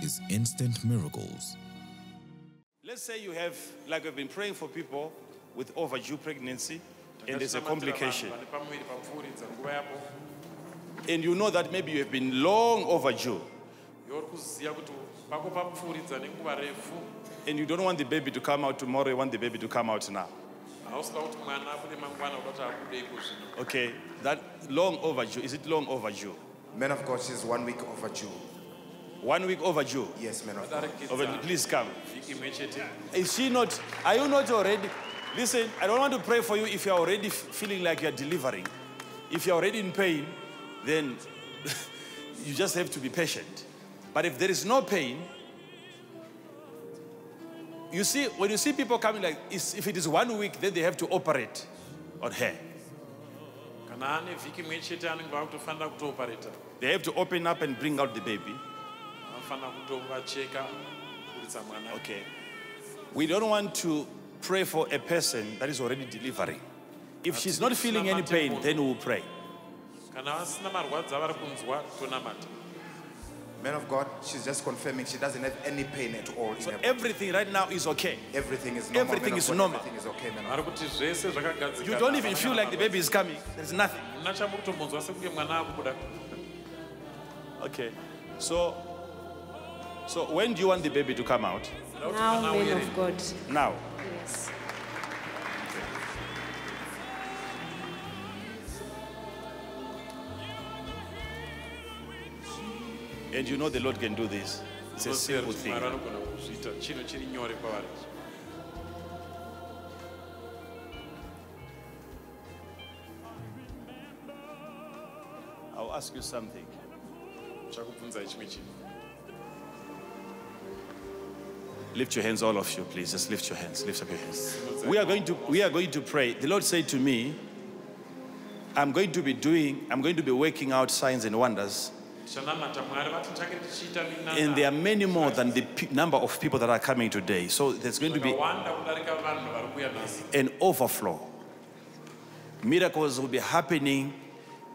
is instant miracles. Let's say you have, like we've been praying for people with overdue pregnancy, and there's a complication. And you know that maybe you have been long overdue. And you don't want the baby to come out tomorrow, you want the baby to come out now. Okay, that long overdue, is it long overdue? Man of God, she's 1 week overdue. 1 week overdue? Yes, man of God. Please come. Is she not, are you not already, listen, I don't want to pray for you if you're already feeling like you're delivering. If you're already in pain, then you just have to be patient. But if there is no pain, you see, when you see people coming like, if it is 1 week, then they have to operate on her. They have to open up and bring out the baby. Okay. We don't want to pray for a person that is already delivering. If she's not feeling any pain, then we'll pray. Man of God, she's just confirming she doesn't have any pain at all. So everything right now is okay. Everything is normal. Everything is normal. Everything is okay, man of God. You don't even feel like the baby is coming. There's nothing. Okay. So when do you want the baby to come out? Now, man of God. Now. Yes. And you know the Lord can do this. It's a simple thing. I'll ask you something. Lift your hands, all of you, please. Just lift your hands. Lift up your hands. We are going to pray. The Lord said to me, I'm going to be working out signs and wonders. And there are many more than the number of people that are coming today. So there's going to be an overflow. Miracles will be happening.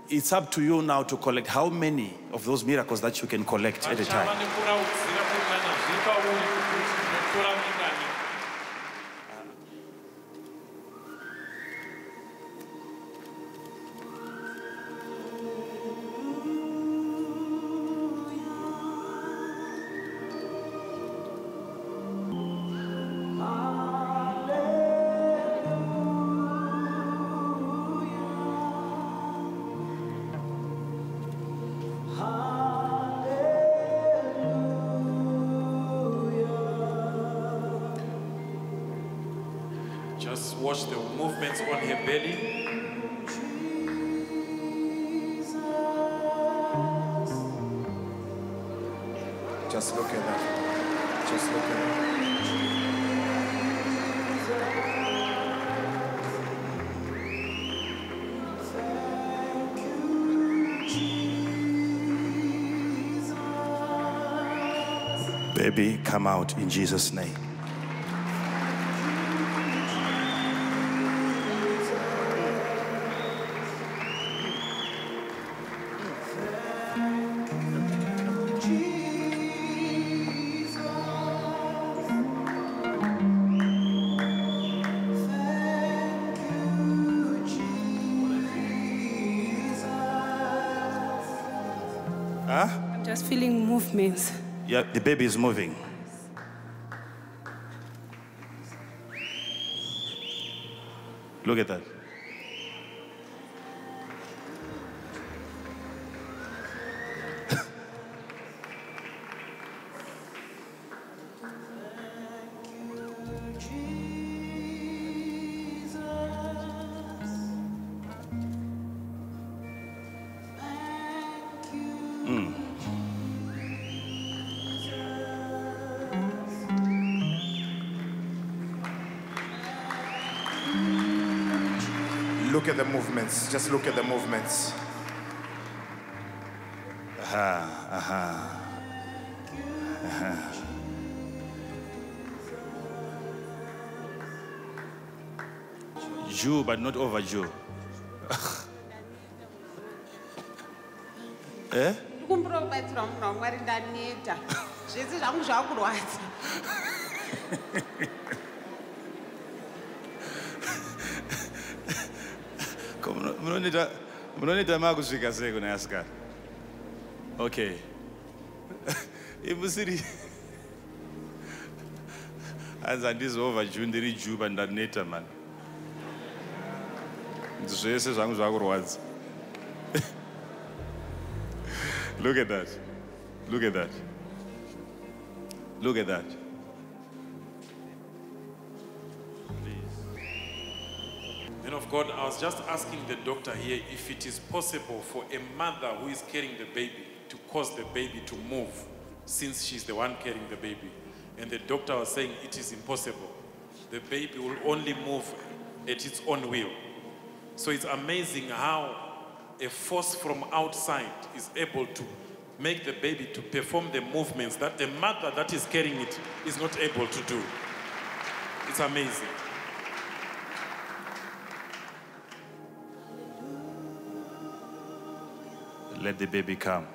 It's up to you now to collect how many of those miracles that you can collect at a time. Just watch the movements on her belly. Just look at that. Just look at that. Baby, come out in Jesus' name. I'm just feeling movements. Yeah, the baby is moving. Look at that. Look at the movements. Just look at the movements. Jew, but not over Jew. Eh? Zvese zvangu zvakurwadza. Munonita makusvika sei kuna asikari? Okay. Imusiri. Hanzi handizova June ndiri Juba ndaneta man. Zvese zvangu zvakurwadza. Look at that. Look at that. Look at that. Man of God, I was just asking the doctor here if it is possible for a mother who is carrying the baby to cause the baby to move since she's the one carrying the baby. And the doctor was saying it is impossible. The baby will only move at its own will. So it's amazing how a force from outside is able to make the baby to perform the movements that the mother that is carrying it is not able to do. It's amazing. Let the baby come.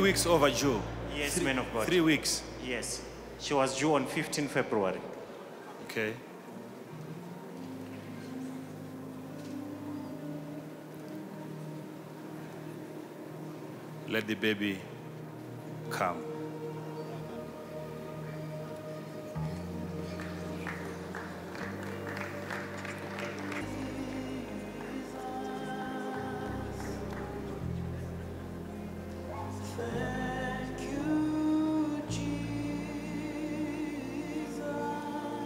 Weeks overdue. Yes, man of God. 3 weeks. Yes. She was due on 15 February. Okay. Let the baby come.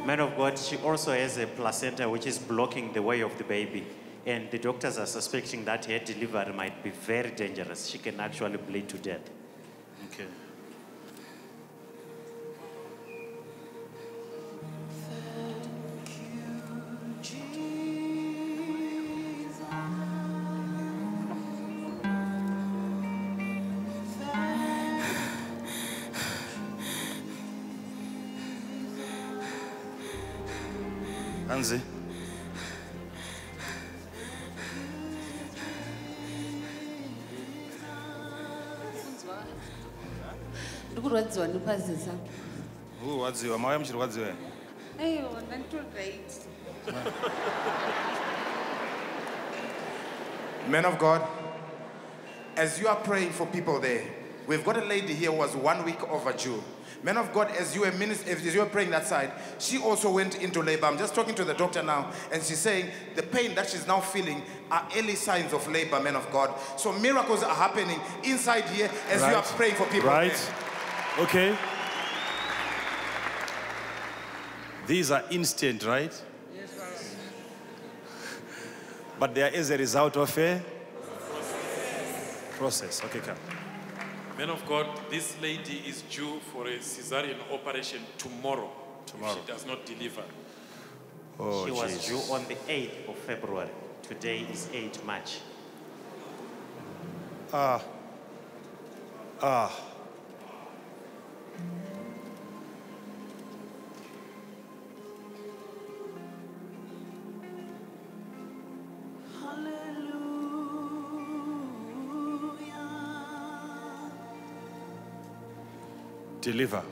Man of God, she also has a placenta which is blocking the way of the baby. And the doctors are suspecting that her delivery might be very dangerous. She can actually bleed to death. Okay. Anzi. Ndikurwadziwa ndipazisa. Wadziwa, mauya muchirwadziwa. Aiwa, ndanditoraight. Men of God, as you are praying for people there, We've got a lady here who was 1 week overdue. Man of God, as you were praying that side, she also went into labor. I'm just talking to the doctor now, and she's saying the pain that she's now feeling are early signs of labor, man of God. So miracles are happening inside here as you are praying for people. Right. There. Okay. These are instant, right? Yes, Father. But they are as a result of a process. Okay, come. Man of God, this lady is due for a cesarean operation tomorrow. If she does not deliver. Oh, She was Jesus. due on the 8th of February. Today is 8 March. Deliver.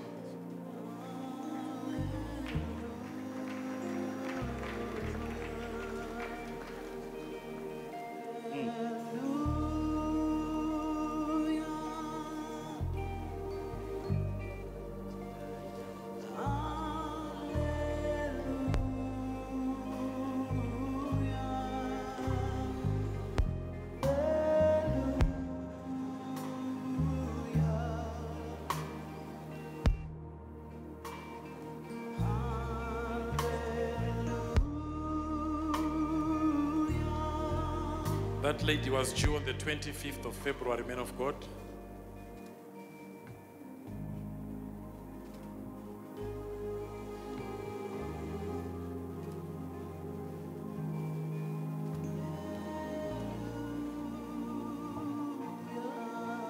That lady was due on the 25th of February, man of God.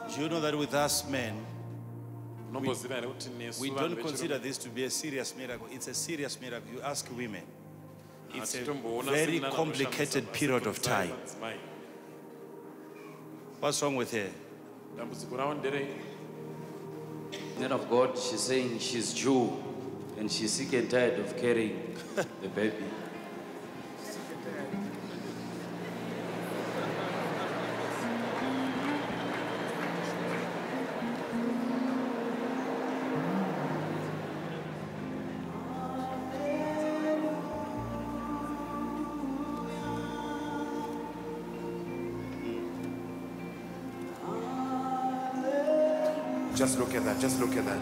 Do you know that with us men, Nomboziva here kuti nesu we vanhu don't vechirume consider this to be a serious miracle. It's a serious miracle. You ask women. It's a hatitomboona very seminari complicated anoshandisa period basa of time. madzimai. What's wrong with her? Dambudziko ravo nderei? Man of God, she's saying she's Jew and she's sick and tired of carrying the baby. Just look at that. Just look at that.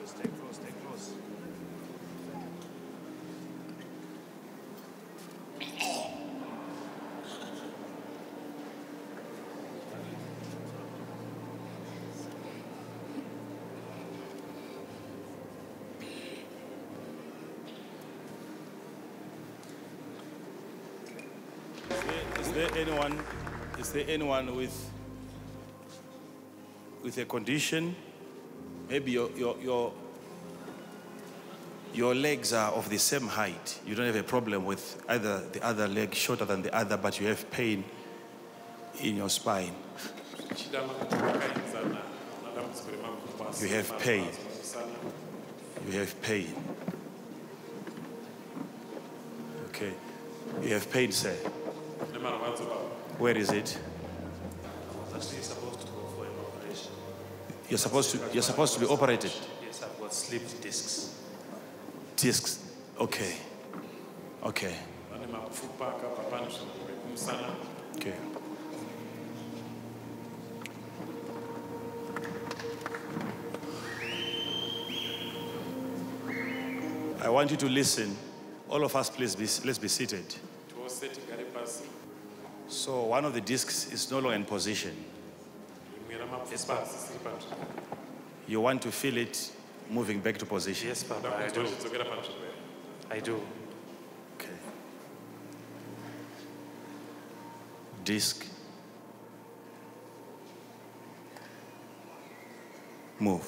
Stay close, stay close. Is there anyone with a condition? Maybe your legs are of the same height. You don't have a problem with either the other leg shorter than the other, but you have pain in your spine. You have pain. You have pain. Okay. You have pain, sir. Where is it? Actually supposed to go for an operation. You're supposed to be operated. Yes, I've got slipped discs. Discs. Okay. Okay. Okay. I want you to listen. All of us, please, let's be seated. So one of the discs is no longer in position. You want to feel it moving back to position. Yes, Papa, I do. I do. Okay. Disc. Move.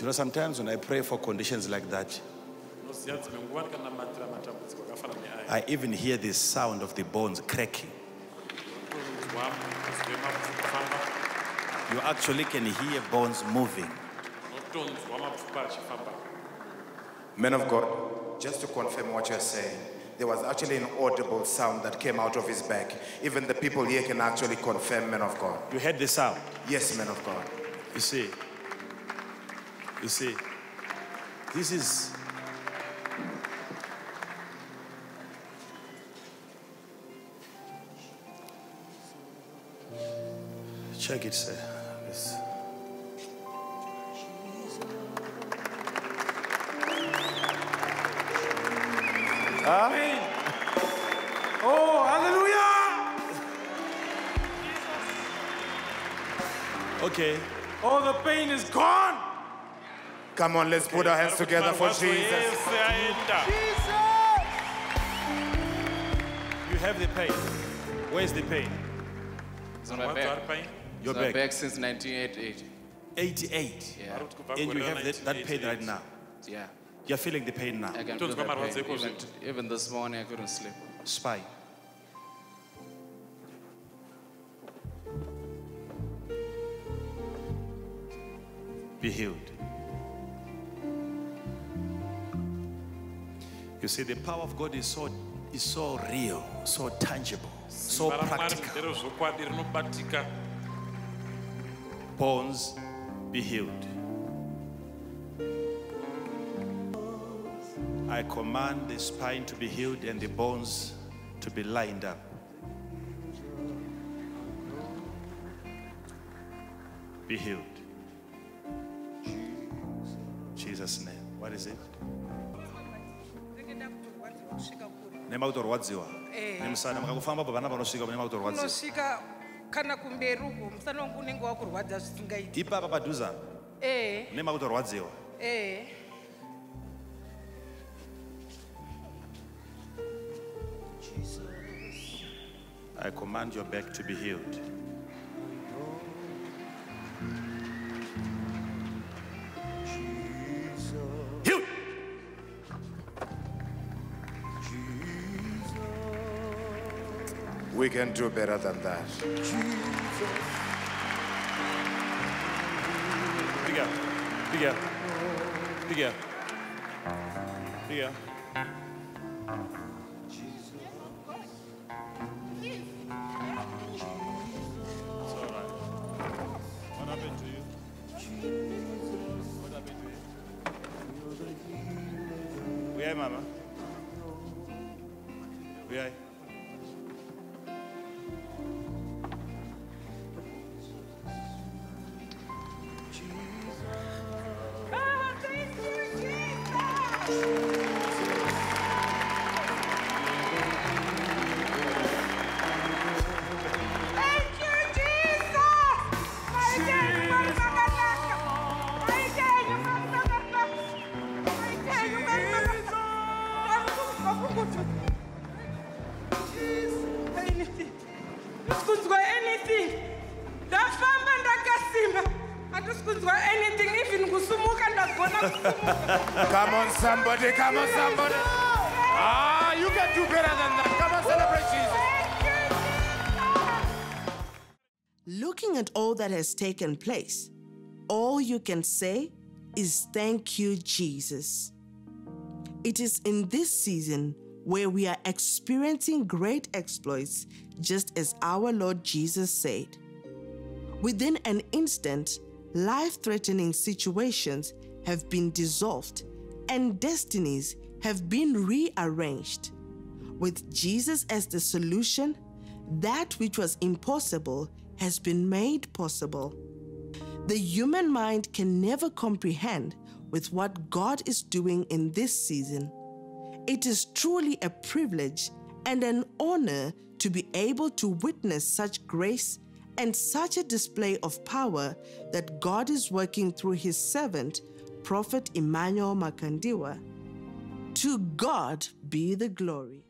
You know, sometimes when I pray for conditions like that, I even hear the sound of the bones cracking. You actually can hear bones moving. Men of God, just to confirm what you're saying, there was actually an audible sound that came out of his back. Even the people here can actually confirm, men of God. You heard the sound? Yes, men of God. You see, this is... Check it, sir. Yes. Amen. Oh, hallelujah. Okay. Oh, the pain is gone. Come on, let's put our hands together for Jesus. You have the pain. Where's the pain? It's on my back. Your It's on my back. back since 1988. 88. Yeah. And you have that pain right now. Yeah. You're feeling the pain now. I can feel that pain. Even this morning I couldn't sleep. Spine. Be healed. You see, the power of God is so real, so tangible, so practical. Bones, be healed. I command the spine to be healed and the bones to be lined up. Be healed. Jesus' name. What is it? Nema kutorwadziwa. Nemusana makakufamba bana vanosvika nema kutorwadziwa. Unosvika kana kumberi uko musana wangu unenge wakurwadza zvisingaiti. Ipapa padhuza. Nema kutorwadziwa. I command your back to be healed. Healed. We can do better than that. Bigger. Bigger. Bigger. Bigger. Where, Mama? Where? Come on, somebody. Come on, somebody. Ah, you can do better than that. Come on, celebrate Jesus. Looking at all that has taken place, all you can say is thank you, Jesus. It is in this season where we are experiencing great exploits, just as our Lord Jesus said. Within an instant, life-threatening situations have been dissolved and destinies have been rearranged. With Jesus as the solution, that which was impossible has been made possible. The human mind can never comprehend with what God is doing in this season. It is truly a privilege and an honor to be able to witness such grace and such a display of power that God is working through his servant, Prophet Emmanuel Makandiwa. To God be the glory.